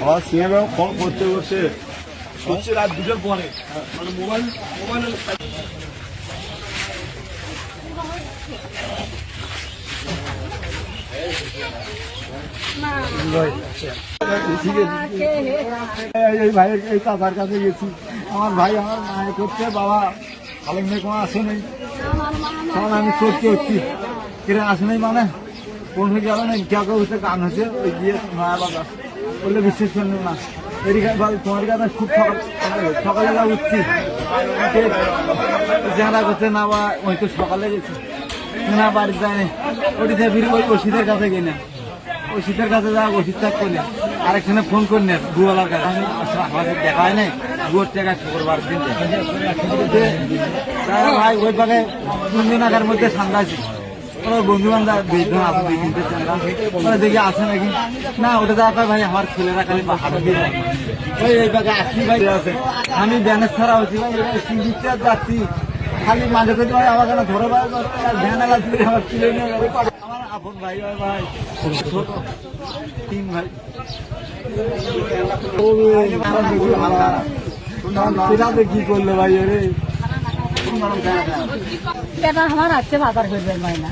আমার CM phone করতে বসে হচ্ছে রাত 2টার পরে, মানে মোবাইল এই ভাইয়ের এই চাচার কাছে গেছি। আমার ভাই আমার মায়ের করছে, বাবা খালেক মেয়ে কোনো আসে নেই, তখন আমি চলতে হচ্ছি কিরে আসে নেই, মানে কোন হয়ে গেল না কেউ কেউ হচ্ছে গান হচ্ছে ওই গিয়ে নয়া বাজার বললে বিশ্বাস করলো না। এদিকে তোমার কাছে খুব সকালে যা উঠছি চেহারা করছে না, বা ওই তো সকালে গেছি না বাড়ি যায় ওটিতে ফিরে ওই ওষুধের কাছে গেলে ওষুধের কাছে যা ওষুধ চাক করলে আরেকখানে ফোন করলেন গুয়ালার কাছে, আমাদের দেখা হয় নাই গুয়ার টাকা শুক্রবার দিন ভাই ওই পাকে 3 দিন আগের মধ্যে সান্দাছি বন্ধু বান্ধব 2 জন আছে, 2-3টে চাঙ্গা দেখি আছে নাকি না ওটা যা পায় ভাই আমার ছেলেরা খালি হাতে দিয়ে যায় ওই এই পাকে আসছি ভাই আছে। আমি ব্যানের ছাড়া হচ্ছি ভাই সিঁড়িতে যাচ্ছি খালি মাঝে করে ভাই আমার কেন ধরে ভাই ভ্যান লাগছিল আমার ছেলে নিয়ে আমার আপন ভাই ভাই ছোট 3 ভাই কি করলো ভাই রে আমার আছে বাজার করবেন ভাই না।